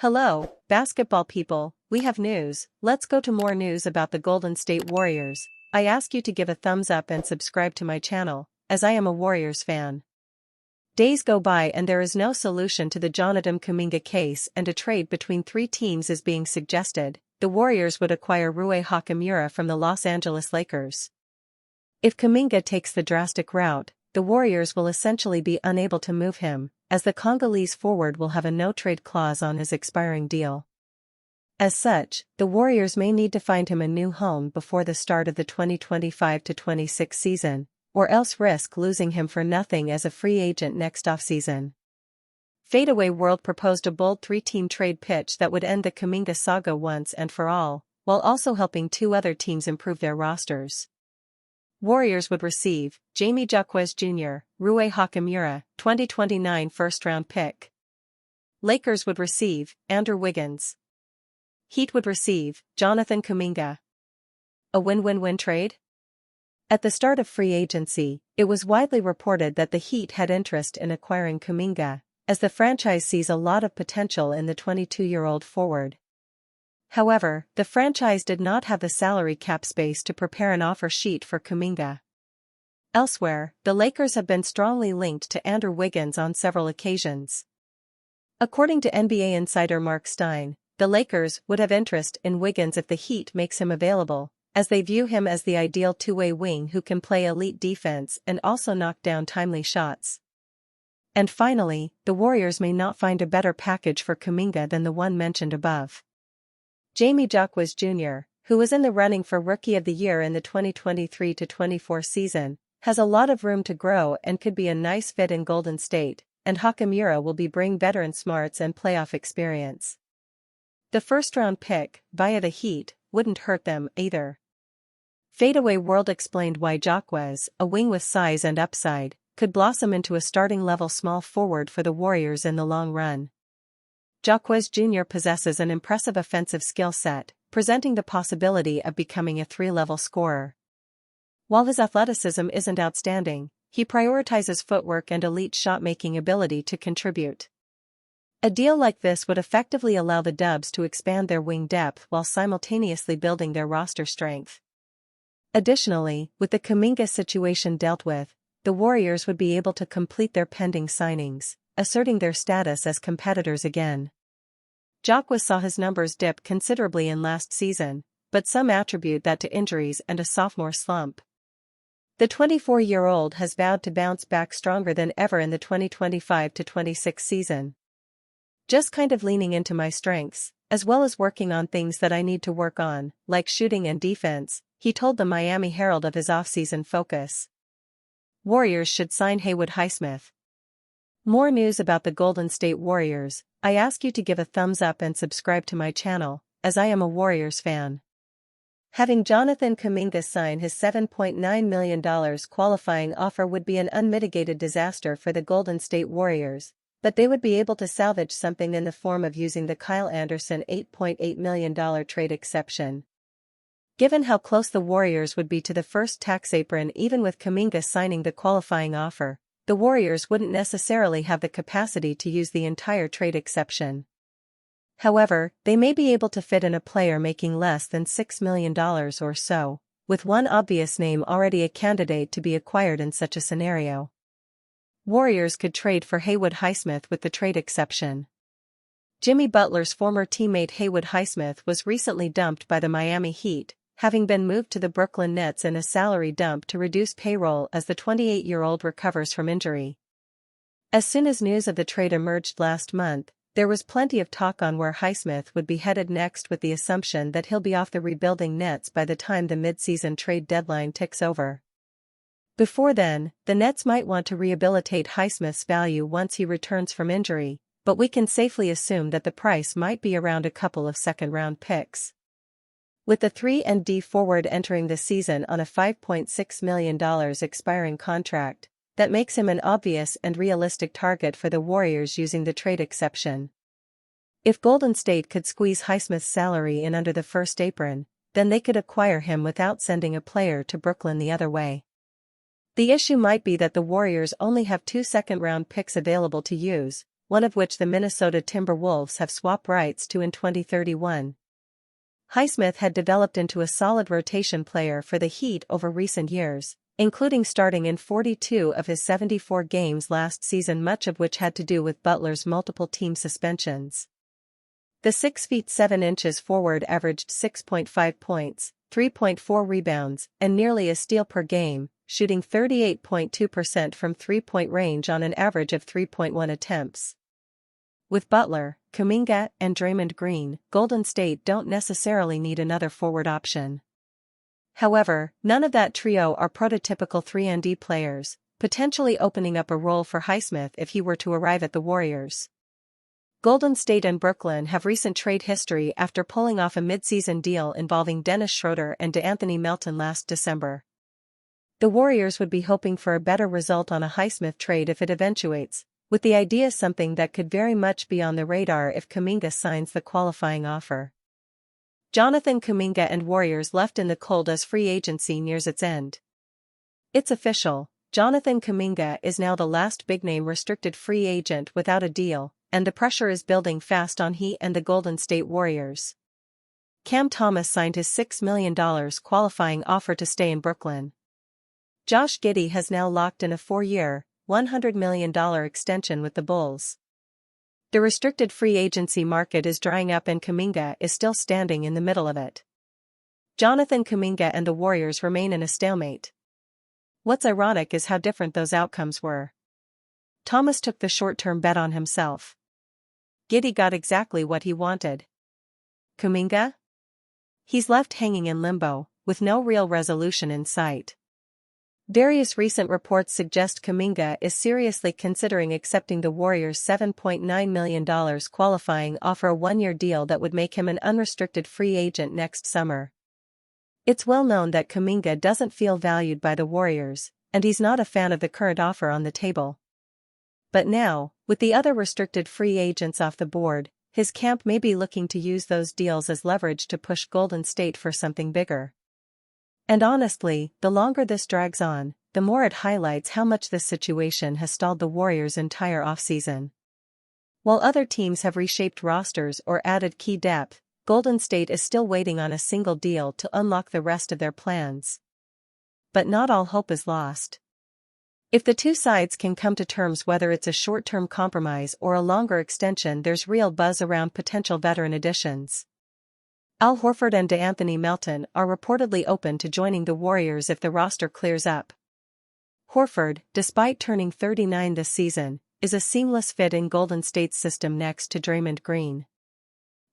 Hello, basketball people, we have news. Let's go to more news about the Golden State Warriors. I ask you to give a thumbs up and subscribe to my channel, as I am a Warriors fan. Days go by and there is no solution to the Jonathan Kuminga case, and a trade between three teams is being suggested. The Warriors would acquire Rui Hachimura from the Los Angeles Lakers. If Kuminga takes the drastic route, the Warriors will essentially be unable to move him, as the Congolese forward will have a no-trade clause on his expiring deal. As such, the Warriors may need to find him a new home before the start of the 2025-26 season, or else risk losing him for nothing as a free agent next offseason. Fadeaway World proposed a bold three-team trade pitch that would end the Kuminga saga once and for all, while also helping two other teams improve their rosters. Warriors would receive Jaime Jaquez Jr., Rui Hachimura, 2029 first-round pick. Lakers would receive Andrew Wiggins. Heat would receive Jonathan Kuminga. A win-win-win trade? At the start of free agency, it was widely reported that the Heat had interest in acquiring Kuminga, as the franchise sees a lot of potential in the 22-year-old forward. However, the franchise did not have the salary cap space to prepare an offer sheet for Kuminga. Elsewhere, the Lakers have been strongly linked to Andrew Wiggins on several occasions. According to NBA insider Mark Stein, the Lakers would have interest in Wiggins if the Heat makes him available, as they view him as the ideal two-way wing who can play elite defense and also knock down timely shots. And finally, the Warriors may not find a better package for Kuminga than the one mentioned above. Jaime Jaquez Jr., who was in the running for Rookie of the Year in the 2023-24 season, has a lot of room to grow and could be a nice fit in Golden State, and Hachimura will bring veteran smarts and playoff experience. The first-round pick, via the Heat, wouldn't hurt them either. Fadeaway World explained why Jaquez, a wing with size and upside, could blossom into a starting-level small forward for the Warriors in the long run. Jaquez Jr. possesses an impressive offensive skill set, presenting the possibility of becoming a three-level scorer. While his athleticism isn't outstanding, he prioritizes footwork and elite shot-making ability to contribute. A deal like this would effectively allow the Dubs to expand their wing depth while simultaneously building their roster strength. Additionally, with the Kuminga situation dealt with, the Warriors would be able to complete their pending signings, asserting their status as competitors again. Jaquez saw his numbers dip considerably in last season, but some attribute that to injuries and a sophomore slump. The 24-year-old has vowed to bounce back stronger than ever in the 2025-26 season. Just kind of leaning into my strengths, as well as working on things that I need to work on, like shooting and defense, he told the Miami Herald of his offseason focus. Warriors should sign Haywood Highsmith. More news about the Golden State Warriors. I ask you to give a thumbs up and subscribe to my channel, as I am a Warriors fan. Having Jonathan Kuminga sign his $7.9 million qualifying offer would be an unmitigated disaster for the Golden State Warriors, but they would be able to salvage something in the form of using the Kyle Anderson $8.8 million trade exception. Given how close the Warriors would be to the first tax apron even with Kuminga signing the qualifying offer, the Warriors wouldn't necessarily have the capacity to use the entire trade exception. However, they may be able to fit in a player making less than $6 million or so, with one obvious name already a candidate to be acquired in such a scenario. Warriors could trade for Haywood Highsmith with the trade exception. Jimmy Butler's former teammate Haywood Highsmith was recently dumped by the Miami Heat, having been moved to the Brooklyn Nets in a salary dump to reduce payroll as the 28-year-old recovers from injury. As soon as news of the trade emerged last month, there was plenty of talk on where Highsmith would be headed next, with the assumption that he'll be off the rebuilding Nets by the time the mid-season trade deadline ticks over. Before then, the Nets might want to rehabilitate Highsmith's value once he returns from injury, but we can safely assume that the price might be around a couple of second-round picks. With the 3-and-D forward entering the season on a $5.6 million expiring contract, that makes him an obvious and realistic target for the Warriors using the trade exception. If Golden State could squeeze Highsmith's salary in under the first apron, then they could acquire him without sending a player to Brooklyn the other way. The issue might be that the Warriors only have 2 second-round picks available to use, one of which the Minnesota Timberwolves have swap rights to in 2031. Highsmith had developed into a solid rotation player for the Heat over recent years, including starting in 42 of his 74 games last season, much of which had to do with Butler's multiple team suspensions. The 6 feet 7 inches forward averaged 6.5 points, 3.4 rebounds, and nearly a steal per game, shooting 38.2% from three-point range on an average of 3.1 attempts. With Butler, Kuminga, and Draymond Green, Golden State don't necessarily need another forward option. However, none of that trio are prototypical 3-and-D players, potentially opening up a role for Highsmith if he were to arrive at the Warriors. Golden State and Brooklyn have recent trade history after pulling off a midseason deal involving Dennis Schroeder and DeAnthony Melton last December. The Warriors would be hoping for a better result on a Highsmith trade if it eventuates, with the idea something that could very much be on the radar if Kuminga signs the qualifying offer. Jonathan Kuminga and Warriors left in the cold as free agency nears its end. It's official, Jonathan Kuminga is now the last big-name restricted free agent without a deal, and the pressure is building fast on he and the Golden State Warriors. Cam Thomas signed his $6 million qualifying offer to stay in Brooklyn. Josh Giddey has now locked in a 4-year, $100 million extension with the Bulls. The restricted free agency market is drying up and Kuminga is still standing in the middle of it. Jonathan Kuminga and the Warriors remain in a stalemate. What's ironic is how different those outcomes were. Thomas took the short-term bet on himself. Giddey got exactly what he wanted. Kuminga? He's left hanging in limbo, with no real resolution in sight. Various recent reports suggest Kuminga is seriously considering accepting the Warriors' $7.9 million qualifying offer, a 1-year deal that would make him an unrestricted free agent next summer. It's well known that Kuminga doesn't feel valued by the Warriors, and he's not a fan of the current offer on the table. But now, with the other restricted free agents off the board, his camp may be looking to use those deals as leverage to push Golden State for something bigger. And honestly, the longer this drags on, the more it highlights how much this situation has stalled the Warriors' entire offseason. While other teams have reshaped rosters or added key depth, Golden State is still waiting on a single deal to unlock the rest of their plans. But not all hope is lost. If the two sides can come to terms whether it's a short-term compromise or a longer extension, there's real buzz around potential veteran additions. Al Horford and DeAnthony Melton are reportedly open to joining the Warriors if the roster clears up. Horford, despite turning 39 this season, is a seamless fit in Golden State's system next to Draymond Green.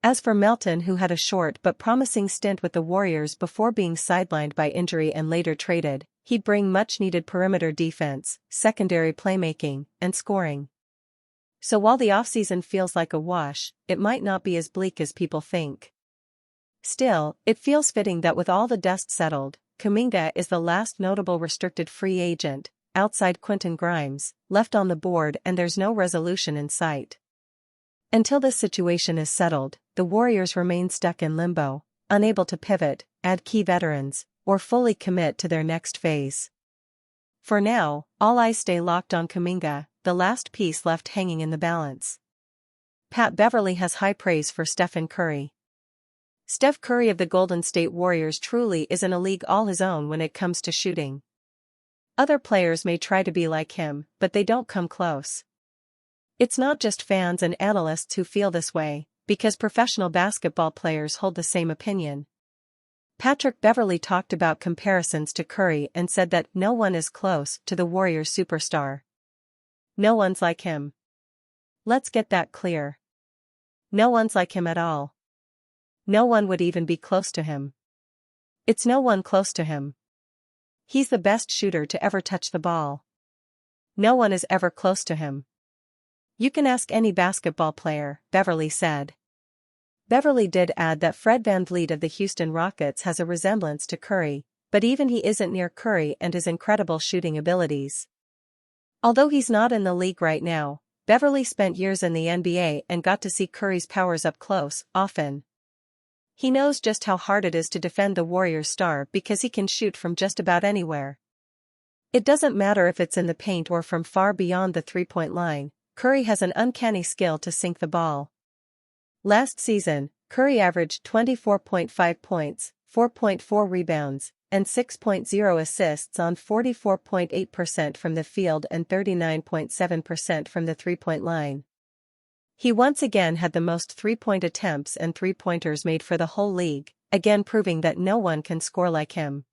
As for Melton, who had a short but promising stint with the Warriors before being sidelined by injury and later traded, he'd bring much-needed perimeter defense, secondary playmaking, and scoring. So while the offseason feels like a wash, it might not be as bleak as people think. Still, it feels fitting that with all the dust settled, Kuminga is the last notable restricted free agent, outside Quentin Grimes, left on the board, and there's no resolution in sight. Until this situation is settled, the Warriors remain stuck in limbo, unable to pivot, add key veterans, or fully commit to their next phase. For now, all eyes stay locked on Kuminga, the last piece left hanging in the balance. Pat Beverley has high praise for Stephen Curry. Steph Curry of the Golden State Warriors truly is in a league all his own when it comes to shooting. Other players may try to be like him, but they don't come close. It's not just fans and analysts who feel this way, because professional basketball players hold the same opinion. Patrick Beverley talked about comparisons to Curry and said that no one is close to the Warriors superstar. No one's like him. Let's get that clear. No one's like him at all. No one would even be close to him. It's no one close to him. He's the best shooter to ever touch the ball. No one is ever close to him. You can ask any basketball player, Beverley said. Beverley did add that Fred VanVleet of the Houston Rockets has a resemblance to Curry, but even he isn't near Curry and his incredible shooting abilities. Although he's not in the league right now, Beverley spent years in the NBA and got to see Curry's powers up close, often. He knows just how hard it is to defend the Warriors star because he can shoot from just about anywhere. It doesn't matter if it's in the paint or from far beyond the three-point line, Curry has an uncanny skill to sink the ball. Last season, Curry averaged 24.5 points, 4.4 rebounds, and 6.0 assists on 44.8% from the field and 39.7% from the three-point line. He once again had the most three-point attempts and three-pointers made for the whole league, again proving that no one can score like him.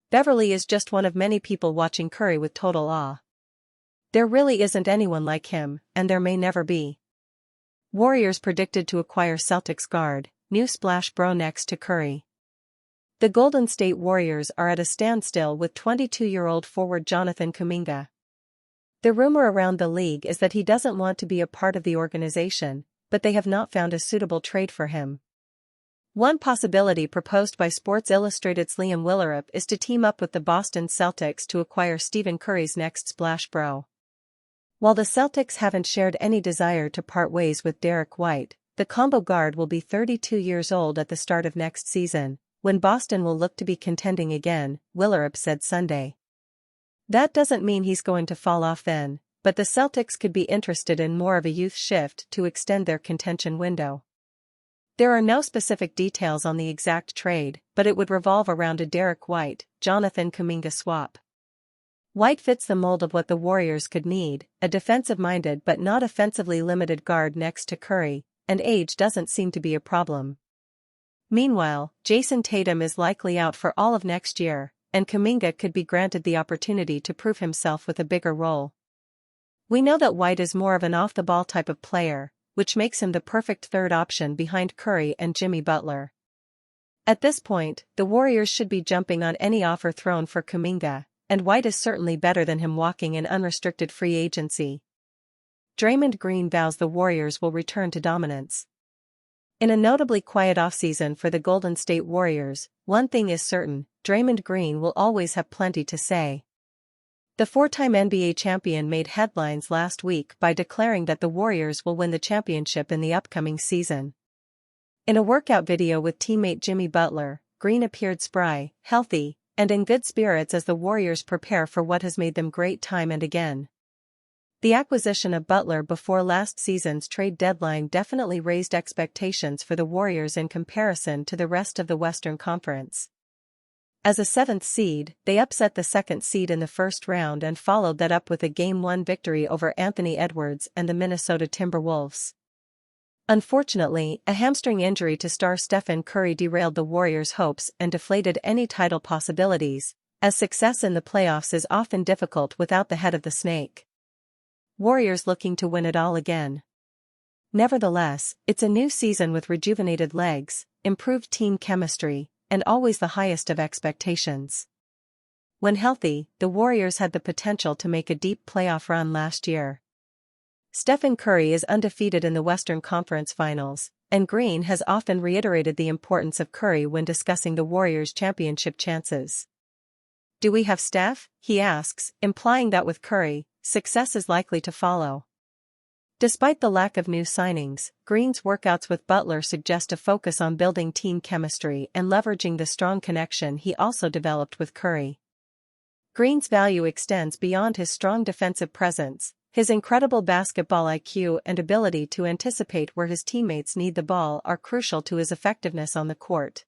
Beverly is just one of many people watching Curry with total awe. There really isn't anyone like him, and there may never be. Warriors predicted to acquire Celtics guard, new Splash Bro next to Curry. The Golden State Warriors are at a standstill with 22-year-old forward Jonathan Kuminga. The rumor around the league is that he doesn't want to be a part of the organization, but they have not found a suitable trade for him. One possibility proposed by Sports Illustrated's Liam Willerup is to team up with the Boston Celtics to acquire Stephen Curry's next Splash Bro. While the Celtics haven't shared any desire to part ways with Derek White, the combo guard will be 32 years old at the start of next season, when Boston will look to be contending again, Willerup said Sunday. That doesn't mean he's going to fall off then, but the Celtics could be interested in more of a youth shift to extend their contention window. There are no specific details on the exact trade, but it would revolve around a Derek White, Jonathan Kuminga swap. White fits the mold of what the Warriors could need, a defensive-minded but not offensively limited guard next to Curry, and age doesn't seem to be a problem. Meanwhile, Jason Tatum is likely out for all of next year, and Kuminga could be granted the opportunity to prove himself with a bigger role. We know that White is more of an off-the-ball type of player, which makes him the perfect third option behind Curry and Jimmy Butler. At this point, the Warriors should be jumping on any offer thrown for Kuminga, and White is certainly better than him walking in unrestricted free agency. Draymond Green vows the Warriors will return to dominance. In a notably quiet offseason for the Golden State Warriors, one thing is certain, Draymond Green will always have plenty to say. The four-time NBA champion made headlines last week by declaring that the Warriors will win the championship in the upcoming season. In a workout video with teammate Jimmy Butler, Green appeared spry, healthy, and in good spirits as the Warriors prepare for what has made them great time and again. The acquisition of Butler before last season's trade deadline definitely raised expectations for the Warriors in comparison to the rest of the Western Conference. As a 7th seed, they upset the 2nd seed in the first round and followed that up with a Game 1 victory over Anthony Edwards and the Minnesota Timberwolves. Unfortunately, a hamstring injury to star Stephen Curry derailed the Warriors' hopes and deflated any title possibilities, as success in the playoffs is often difficult without the head of the snake. Warriors looking to win it all again. Nevertheless, it's a new season with rejuvenated legs, improved team chemistry, and always the highest of expectations. When healthy, the Warriors had the potential to make a deep playoff run last year. Stephen Curry is undefeated in the Western Conference Finals, and Green has often reiterated the importance of Curry when discussing the Warriors' championship chances. "Do we have Steph?" he asks, implying that with Curry, success is likely to follow. Despite the lack of new signings, Green's workouts with Butler suggest a focus on building team chemistry and leveraging the strong connection he also developed with Curry. Green's value extends beyond his strong defensive presence. His incredible basketball IQ and ability to anticipate where his teammates need the ball are crucial to his effectiveness on the court.